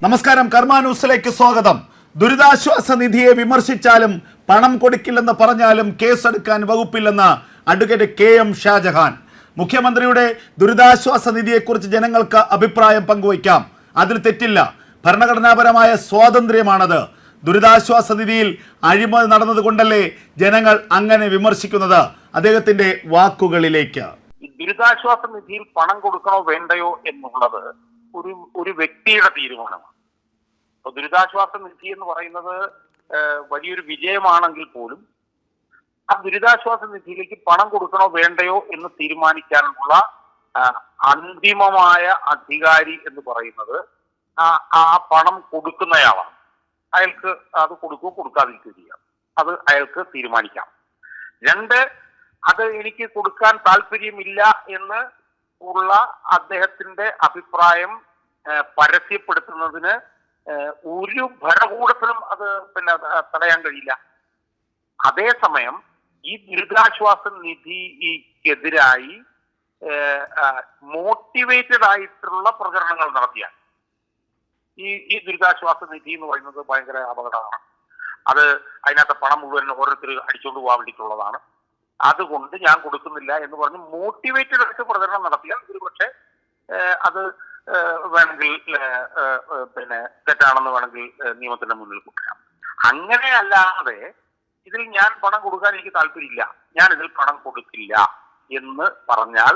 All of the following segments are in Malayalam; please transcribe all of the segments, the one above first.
നമസ്കാരം, കർമ്മ ന്യൂസിലേക്ക് സ്വാഗതം. ദുരിതാശ്വാസ നിധിയെ വിമർശിച്ചാലും പണം കൊടുക്കില്ലെന്ന് പറഞ്ഞാലും കേസെടുക്കാൻ വകുപ്പില്ലെന്ന് അഡ്വക്കേറ്റ് KM ഷാജഹാൻ. മുഖ്യമന്ത്രിയുടെ ദുരിതാശ്വാസ നിധിയെക്കുറിച്ച് ജനങ്ങൾക്ക് അഭിപ്രായം പങ്കുവയ്ക്കാം, അതിൽ തെറ്റില്ല. ഭരണഘടനാപരമായ സ്വാതന്ത്ര്യമാണത്. ദുരിതാശ്വാസ നിധിയിൽ അഴിമതി നടന്നതുകൊണ്ടല്ലേ ജനങ്ങൾ അങ്ങനെ വിമർശിക്കുന്നത്. അദ്ദേഹത്തിന്റെ വാക്കുകളിലേക്ക്. ദുരിതാശ്വാസ നിധിയിൽ പണം കൊടുക്കണോ വേണ്ടയോ എന്നുള്ളത് ഒരു വ്യക്തിയുടെ തീരുമാനമാണ്. അപ്പൊ ദുരിതാശ്വാസ നിധി എന്ന് പറയുന്നത് വലിയൊരു വിജയമാണെങ്കിൽ പോലും ആ ദുരിതാശ്വാസ നിധിയിലേക്ക് പണം കൊടുക്കണോ വേണ്ടയോ എന്ന് തീരുമാനിക്കാനുള്ള അന്തിമമായ അധികാരി എന്ന് പറയുന്നത് ആ പണം കൊടുക്കുന്നയാളാണ്. അയാൾക്ക് അത് കൊടുക്കുകയോ കൊടുക്കാതിരിക്കുകയോ ചെയ്യാം, അത് അയാൾക്ക് തീരുമാനിക്കാം. രണ്ട്, അത് എനിക്ക് കൊടുക്കാൻ താല്പര്യമില്ല എന്ന് ഉള്ള അദ്ദേഹത്തിന്റെ അഭിപ്രായം പരസ്യപ്പെടുത്തുന്നതിന് ഒരു ഭരണകൂടത്തിനും അത് തടയാൻ കഴിയില്ല. അതേസമയം ഈ ദുരിതാശ്വാസ നിധിക്കെതിരായി മോട്ടിവേറ്റഡ് ആയിട്ടുള്ള പ്രചരണങ്ങൾ നടത്തിയാൽ ഈ ദുരിതാശ്വാസ നിധി എന്ന് പറയുന്നത് ഭയങ്കര അപകടമാണ്. അത് അതിനകത്ത് പണം മുഴുവൻ ഓരോരുത്തർ അടിച്ചുകൊണ്ട് പോകാൻ വേണ്ടിയിട്ടുള്ളതാണ്, അതുകൊണ്ട് ഞാൻ കൊടുക്കുന്നില്ല എന്ന് പറഞ്ഞ് മോട്ടിവേറ്റഡ് ആയിട്ട് പ്രചരണം നടത്തിയാൽ ഒരുപക്ഷെ അത് വേണമെങ്കിൽ തെറ്റാണെന്ന് വേണമെങ്കിൽ നിയമത്തിന്റെ മുന്നിൽ കൊണ്ടുവരാം. അങ്ങനെ അല്ലാതെ ഇതിൽ ഞാൻ പണം കൊടുക്കാൻ എനിക്ക് താല്പര്യമില്ല, ഞാൻ ഇതിൽ പണം കൊടുക്കില്ല എന്ന് പറഞ്ഞാൽ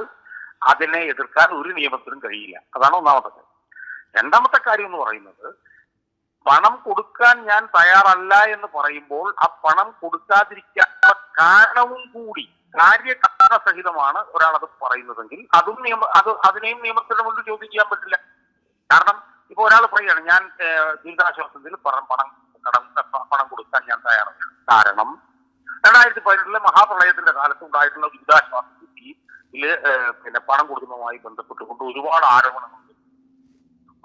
അതിനെ എതിർക്കാൻ ഒരു നിയമത്തിനും കഴിയില്ല. അതാണ് ഒന്നാമത്തെ കാര്യം. രണ്ടാമത്തെ കാര്യം എന്ന് പറയുന്നത്, പണം കൊടുക്കാൻ ഞാൻ തയ്യാറല്ല എന്ന് പറയുമ്പോൾ ആ പണം കൊടുക്കാതിരിക്കാനുള്ള കാരണവും കൂടി കാര്യകാരണ സഹിതമാണ് ഒരാൾ അത് പറയുന്നതെങ്കിൽ അതിനെയും നിയമത്തിന്റെ മുന്നിൽ ചോദ്യം ചെയ്യാൻ പറ്റില്ല. കാരണം ഇപ്പൊ ഒരാൾ പറയുകയാണ് ഞാൻ ദുരിതാശ്വാസത്തിൽ പണം കൊടുക്കാൻ ഞാൻ തയ്യാറല്ല. കാരണം 2018 മഹാപ്രളയത്തിന്റെ കാലത്ത് ഉണ്ടായിട്ടുള്ള ദുരിതാശ്വാസ നിധിയിൽ പണം കൊടുക്കുന്നതുമായി ബന്ധപ്പെട്ടുകൊണ്ട് ഒരുപാട് ആരോപണങ്ങളുണ്ട്,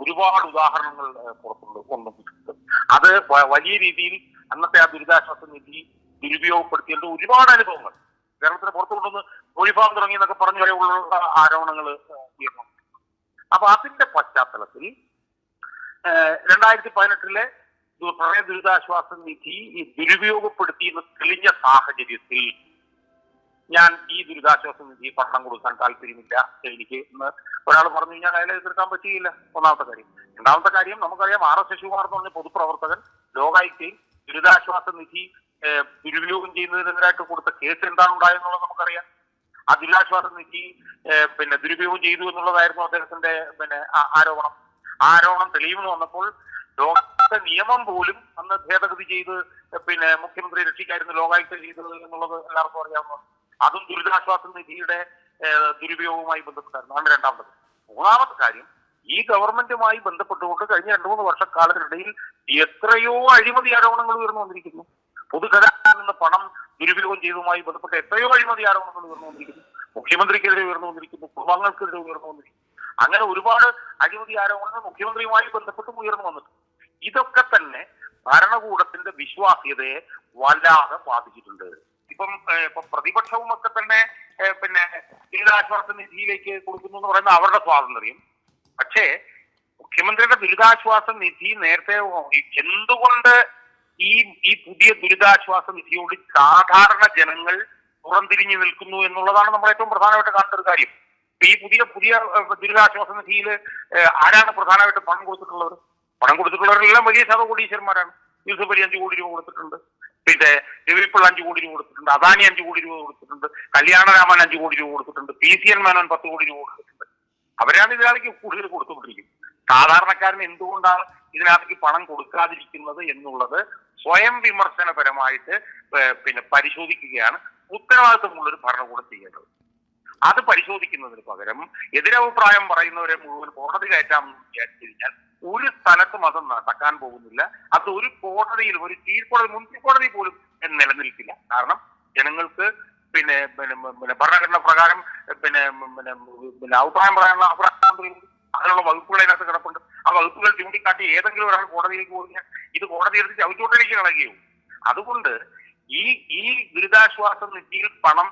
ഒരുപാട് ഉദാഹരണങ്ങൾ പുറത്തുണ്ട് കൊണ്ടുവന്നിട്ടുണ്ട്. അത് വലിയ രീതിയിൽ അന്നത്തെ ആ ദുരിതാശ്വാസ നിധി ദുരുപയോഗപ്പെടുത്തിയതിന്റെ ഒരുപാട് അനുഭവങ്ങൾ കേരളത്തിന് പുറത്തു കൊണ്ടുവന്ന് ഒഴിഫാം തുടങ്ങി എന്നൊക്കെ പറഞ്ഞ വരെയുള്ള ആരോപണങ്ങൾ ഉയർന്നു. അപ്പൊ അതിന്റെ പശ്ചാത്തലത്തിൽ 2018 പ്രളയ ദുരിതാശ്വാസ നിധി ദുരുപയോഗപ്പെടുത്തിയെന്ന് തെളിഞ്ഞ സാഹചര്യത്തിൽ ഞാൻ ഈ ദുരിതാശ്വാസ നിധി പണം കൊടുക്കാൻ താല്പര്യമില്ല എനിക്ക് എന്ന് ഒരാൾ പറഞ്ഞു കഴിഞ്ഞാൽ അയാളെ എതിർക്കാൻ പറ്റുകയില്ല. ഒന്നാമത്തെ കാര്യം. രണ്ടാമത്തെ കാര്യം, നമുക്കറിയാം RS ശശികുമാർ എന്ന് പറഞ്ഞ പൊതുപ്രവർത്തകൻ ലോകായുക്തയിൽ ദുരിതാശ്വാസ നിധി ദുരുപയോഗം ചെയ്യുന്നതിനെതിരായിട്ട് കൊടുത്ത കേസ് എന്താണ് ഉണ്ടായെന്നുള്ളത് നമുക്കറിയാം. ആ ദുരിതാശ്വാസ നിധി ദുരുപയോഗം ചെയ്തു എന്നുള്ളതായിരുന്നു അദ്ദേഹത്തിന്റെ ആരോപണം. ആ ആരോപണം തെളിയുമെന്ന് വന്നപ്പോൾ ലോകായുക്ത നിയമം പോലും അന്ന് ഭേദഗതി ചെയ്ത് മുഖ്യമന്ത്രി രക്ഷിക്കായിരുന്നു ലോകായുക്ത ചെയ്തത് എന്നുള്ളത് എല്ലാവർക്കും അറിയാവുന്നതാണ്. അതും ദുരിതാശ്വാസ നിധിയുടെ ദുരുപയോഗവുമായി ബന്ധപ്പെട്ടായിരുന്നു. അതാണ് രണ്ടാമത്തെ. മൂന്നാമത്തെ കാര്യം, ഈ ഗവൺമെന്റുമായി ബന്ധപ്പെട്ടുകൊണ്ട് കഴിഞ്ഞ 2-3 വർഷക്കാലത്തിനിടയിൽ എത്രയോ അഴിമതി ആരോപണങ്ങൾ ഉയർന്നു വന്നിരിക്കുന്നു. പൊതുഗതാഗതത്തിൽ നിന്ന് പണം ദുരുപയോഗം ചെയ്തതുമായി ബന്ധപ്പെട്ട് എത്രയോ അഴിമതി ആരോപണങ്ങൾ ഉയർന്നു വന്നിരിക്കുന്നു. മുഖ്യമന്ത്രിക്കെതിരെ ഉയർന്നു വന്നിരിക്കുന്നു, കുടുംബാംഗങ്ങൾക്കെതിരെ ഉയർന്നു വന്നിരിക്കുന്നു. അങ്ങനെ ഒരുപാട് അഴിമതി ആരോപണങ്ങൾ മുഖ്യമന്ത്രിയുമായി ബന്ധപ്പെട്ടും ഉയർന്നു വന്നിട്ടുണ്ട്. ഇതൊക്കെ തന്നെ ഭരണകൂടത്തിന്റെ വിശ്വാസ്യതയെ വല്ലാതെ ബാധിച്ചിട്ടുണ്ട്. ഇപ്പം പ്രതിപക്ഷവും ഒക്കെ തന്നെ ദുരിതാശ്വാസ നിധിയിലേക്ക് കൊടുക്കുന്നു എന്ന് പറയുന്ന അവരുടെ സ്വാതന്ത്ര്യം. പക്ഷേ മുഖ്യമന്ത്രിയുടെ ദുരിതാശ്വാസ നിധി നേരത്തെ എന്തുകൊണ്ട് ഈ പുതിയ ദുരിതാശ്വാസ നിധിയോട് സാധാരണ ജനങ്ങൾ പുറംതിരിഞ്ഞു നിൽക്കുന്നു എന്നുള്ളതാണ് നമ്മൾ ഏറ്റവും പ്രധാനമായിട്ട് കാണേണ്ട ഒരു കാര്യം. ഈ പുതിയ ദുരിതാശ്വാസ നിധിയിൽ ആരാണ് പ്രധാനമായിട്ട് പണം കൊടുത്തിട്ടുള്ളവർ? പണം കൊടുത്തിട്ടുള്ളവരെല്ലാം വലിയ ശതകോടീശ്വരന്മാരാണ്. യൂസഫ് അലി 5 കോടി രൂപ കൊടുത്തിട്ടുണ്ട്, രവിപിള്ള 5 കോടി രൂപ കൊടുത്തിട്ടുണ്ട്, അദാനി 5 കോടി രൂപ കൊടുത്തിട്ടുണ്ട്, കല്യാണരാമൻ 5 കോടി രൂപ കൊടുത്തിട്ടുണ്ട്, PCN മേനോൻ 10 കോടി രൂപ കൊടുത്തിട്ടുണ്ട്. അവരാണ് ഇതിനാലേക്ക് കൂടുതൽ കൊടുത്തുകൊണ്ടിരിക്കുന്നത്. സാധാരണക്കാരന് എന്തുകൊണ്ടാണ് ഇതിനകത്തേക്ക് പണം കൊടുക്കാതിരിക്കുന്നത് എന്നുള്ളത് സ്വയം വിമർശനപരമായിട്ട് പരിശോധിക്കുകയാണ് ഉത്തരവാദിത്വമുള്ളൊരു ഭരണകൂടം ചെയ്യേണ്ടത്. അത് പരിശോധിക്കുന്നതിന് പകരം എതിരഭിപ്രായം പറയുന്നവരെ മുഴുവൻ കോടതി കയറ്റാമെന്ന് വിചാരിച്ചു കഴിഞ്ഞാൽ ഒരു സ്ഥലത്തും അത് നടക്കാൻ പോകുന്നില്ല. അത് ഒരു കോടതിയിലും, ഒരു കീഴ്ക്കോടതി, മുൻകീഴ്ക്കോടതി പോലും നിലനിൽക്കില്ല. കാരണം ജനങ്ങൾക്ക് ഭരണഘടന പ്രകാരം അഭിപ്രായം പറയാനുള്ള അതിനുള്ള വകുപ്പുകൾ അതിനകത്ത് കിടപ്പുണ്ട്. ആ വകുപ്പുകൾ ചൂണ്ടിക്കാട്ടി ഏതെങ്കിലും ഒരാൾ കോടതിയിലേക്ക് പോയി ഇത് കോടതി എടുത്ത് ചവിച്ചോട്ടിലേക്ക് കളയുകയും. അതുകൊണ്ട് ഈ ദുരിതാശ്വാസ നിധിയിൽ പണം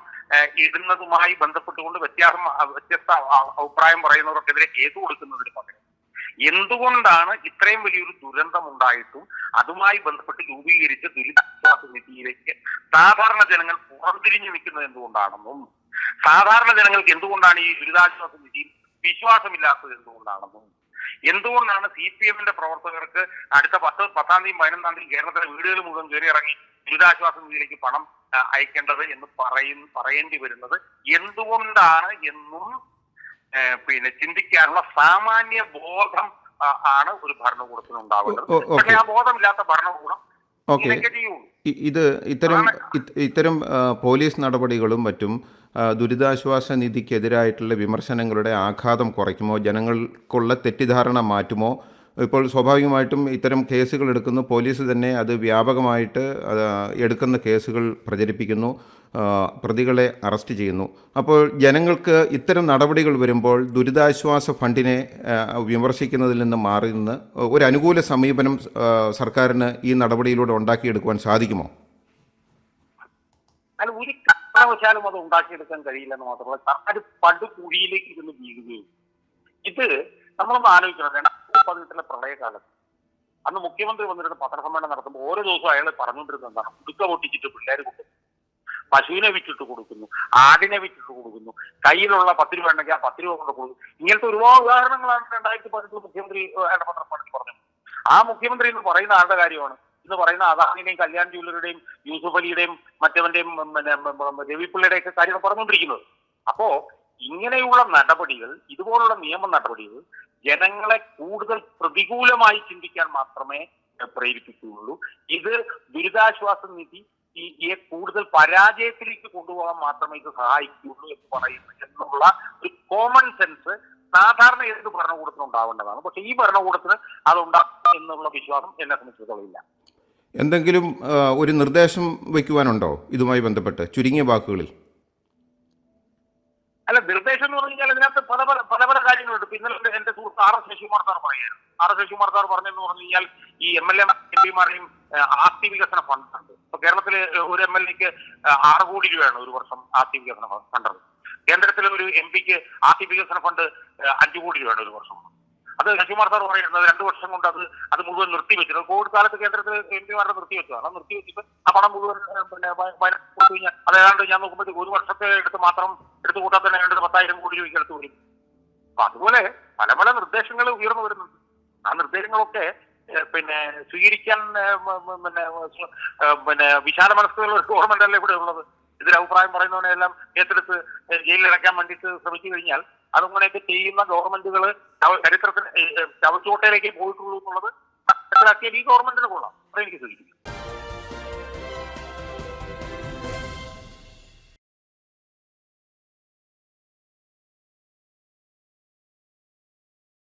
ഇടുന്നതുമായി ബന്ധപ്പെട്ടുകൊണ്ട് വ്യത്യസ്ത അഭിപ്രായം പറയുന്നവർക്കെതിരെ കേസ് കൊടുക്കുന്നതിന് പകരം എന്തുകൊണ്ടാണ് ഇത്രയും വലിയൊരു ദുരന്തം ഉണ്ടായിട്ടും അതുമായി ബന്ധപ്പെട്ട് രൂപീകരിച്ച ദുരിതാശ്വാസ നിധിയിലേക്ക് സാധാരണ ജനങ്ങൾ പുറംതിരിഞ്ഞു നിൽക്കുന്നത് എന്തുകൊണ്ടാണെന്നും സാധാരണ ജനങ്ങൾക്ക് എന്തുകൊണ്ടാണ് ഈ ദുരിതാശ്വാസ നിധിയിൽ വിശ്വാസമില്ലാത്തത് എന്തുകൊണ്ടാണെന്നും എന്തുകൊണ്ടാണ് CPM-ന്റെ പ്രവർത്തകർക്ക് അടുത്ത 10-10-ാം തീയതി 11-ാം തീയതി കേരളത്തിലെ വീടുകൾ മുഴുവൻ കയറി ഇറങ്ങി ദുരിതാശ്വാസ നിധിയിലേക്ക് പണം അയക്കേണ്ടത് എന്ന് പറയേണ്ടി വരുന്നത് എന്തുകൊണ്ടാണ് എന്നും ചിന്തിക്കാനുള്ള സാമാന്യ ബോധം ആണ് ഒരു ഭരണകൂടത്തിന് ഉണ്ടാവേണ്ടത്. പക്ഷേ ആ ബോധമില്ലാത്ത ഭരണകൂടം ഇങ്ങനെയൊക്കെ ചെയ്യുള്ളൂ. ഇത്തരം പോലീസ് നടപടികളും മറ്റും ദുരിതാശ്വാസ നിധിക്കെതിരായിട്ടുള്ള വിമർശനങ്ങളുടെ ആഘാതം കുറയ്ക്കുമോ, ജനങ്ങൾക്കുള്ള തെറ്റിദ്ധാരണ മാറ്റുമോ? ഇപ്പോൾ സ്വാഭാവികമായിട്ടും ഇത്തരം കേസുകൾ എടുക്കുന്നു, പോലീസ് തന്നെ അത് വ്യാപകമായിട്ട് എടുക്കുന്ന കേസുകൾ പ്രചരിപ്പിക്കുന്നു, പ്രതികളെ അറസ്റ്റ് ചെയ്യുന്നു. അപ്പോൾ ജനങ്ങൾക്ക് ഇത്തരം നടപടികൾ വരുമ്പോൾ ദുരിതാശ്വാസ ഫണ്ടിനെ വിമർശിക്കുന്നതിൽ നിന്ന് മാറി നിന്ന് ഒരു അനുകൂല സമീപനം സർക്കാരിന് ഈ നടപടിയിലൂടെ ഉണ്ടാക്കിയെടുക്കുവാൻ സാധിക്കുമോ? അല്ല, ഒരു കാരണവശാലും അത് ഉണ്ടാക്കിയെടുക്കാൻ കഴിയില്ലെന്ന് മാത്രമല്ല, സർക്കാർ പടുകുഴിയിലേക്ക് ഇരുന്ന് വീഴുകയും. ഇത് നമ്മളൊന്ന് ആലോചിക്കണം. 2018 പ്രളയകാലത്ത് അന്ന് മുഖ്യമന്ത്രി വന്നിട്ട് പത്രസമ്മേളനം നടത്തുമ്പോൾ ഓരോ ദിവസവും അയാൾ പറഞ്ഞുകൊണ്ടിരുന്നത് എന്താണ്? ഉടുക്ക പൊട്ടിച്ചിട്ട് പിള്ളേർ കൊടുക്കുന്നു, പശുവിനെ വിറ്റിട്ട് കൊടുക്കുന്നു, ആടിനെ വിറ്റിട്ട് കൊടുക്കുന്നു, കയ്യിലുള്ള 10 രൂപ ഉണ്ടെങ്കിൽ ആ 10 രൂപ കൊണ്ട് കൊടുക്കും. ഇങ്ങനത്തെ ഒരുപാട് ഉദാഹരണങ്ങളാണ് 2018 മുഖ്യമന്ത്രി അയാളുടെ പത്രസമ്മേളനത്തിൽ പറഞ്ഞത്. ആ മുഖ്യമന്ത്രി എന്ന് പറയുന്ന ആളുടെ കാര്യമാണ് ഇന്ന് പറയുന്ന അദാനിയുടെയും കല്യാൺ ജ്വല്ലറിയുടെയും യൂസുഫ് അലിയുടെയും മറ്റവന്റെയും രവിപിള്ളയുടെയും ഒക്കെ കാര്യങ്ങൾ പറഞ്ഞുകൊണ്ടിരിക്കുന്നത്. അപ്പോ ഇങ്ങനെയുള്ള നടപടികൾ, ഇതുപോലുള്ള നിയമ നടപടികൾ ജനങ്ങളെ കൂടുതൽ പ്രതികൂലമായി ചിന്തിക്കാൻ മാത്രമേ പ്രേരിപ്പിക്കുകയുള്ളൂ. ഇത് ദുരിതാശ്വാസ നിധിയെ കൂടുതൽ പരാജയത്തിലേക്ക് കൊണ്ടുപോകാൻ മാത്രമേ ഇത് സഹായിക്കുകയുള്ളൂ എന്ന് പറയുന്നു എന്നുള്ള ഒരു കോമൺ സെൻസ് സാധാരണ ഏത് ഭരണകൂടത്തിനും ഉണ്ടാവേണ്ടതാണ്. പക്ഷെ ഈ ഭരണകൂടത്തിന് അതുണ്ടാകും എന്നുള്ള വിശ്വാസം എന്നെ സംബന്ധിച്ചിടത്തോളം ഇല്ല. എന്തെങ്കിലും ഒരു നിർദ്ദേശം വയ്ക്കുവാനുണ്ടോ ഇതുമായി ബന്ധപ്പെട്ട് ചുരുങ്ങിയ വാക്കുകളിൽ? അല്ല, നിർദ്ദേശം എന്ന് പറഞ്ഞു കഴിഞ്ഞാൽ ഇതിനകത്ത് പല പല കാര്യങ്ങളുണ്ട്. ഇന്നലെ എന്റെ സുഹൃത്ത് RS ശശികുമാർ സാർ പറയുകയായിരുന്നു. RS ശശികുമാർ സാർ പറഞ്ഞെന്ന് പറഞ്ഞു കഴിഞ്ഞാൽ ഈ MLA MP-മാരെയും ആസ്തി വികസന ഫണ്ട്. ഇപ്പൊ കേരളത്തിലെ ഒരു MLA-ക്ക് 6 കോടി രൂപയാണ് ഒരു വർഷം ആസ്തി വികസന ഫണ്ട്. കേന്ദ്രത്തിലെ ഒരു MP-ക്ക് ആസ്തി വികസന ഫണ്ട് 5 കോടി രൂപയാണ് ഒരു വർഷം. അത് ശശികുമാർ സാർ പറയുന്നത് 2 വർഷം കൊണ്ട് അത് മുഴുവൻ നിർത്തിവെച്ചത്. കോവിഡ് കാലത്ത് കേന്ദ്രത്തിലെ MP-മാരെ നിർത്തിവെച്ചതാണ്. നിർത്തിവെച്ചിട്ട് ആ പണം മുഴുവൻ കൊടുത്തു കഴിഞ്ഞാൽ അത് ഏതാണ്ട് ഞാൻ നോക്കുമ്പോഴത്തേക്ക് ഒരു വർഷത്തെ മാത്രം എടുത്തു കൂട്ടാൻ തന്നെ 10,000 കോടി രൂപയ്ക്ക് എടുത്തു വരും. അപ്പൊ അതുപോലെ പല പല നിർദ്ദേശങ്ങൾ ഉയർന്നു വരുന്നുണ്ട്. ആ നിർദ്ദേശങ്ങളൊക്കെ സ്വീകരിക്കാൻ വിശാല മനസ്സുള്ള ഒരു ഗവൺമെന്റ് അല്ലേ ഇവിടെ ഉള്ളത്. ഇതിൽ അഭിപ്രായം പറയുന്നവനെല്ലാം ഏറ്റെടുത്ത് ജയിലിൽ അടയ്ക്കാൻ വേണ്ടിയിട്ട് ശ്രമിച്ചു കഴിഞ്ഞാൽ അതങ്ങനെയൊക്കെ ചെയ്യുന്ന ഗവൺമെന്റുകൾ ചരിത്രത്തിന് ചവറ്റുകൊട്ടയിലേക്ക് പോയിട്ടുള്ളൂ എന്നുള്ളത് മനസ്സിലാക്കിയാൽ ഈ ഗവൺമെന്റിന് കൊള്ളാം. അതെനിക്ക് സൂചിപ്പിക്കും.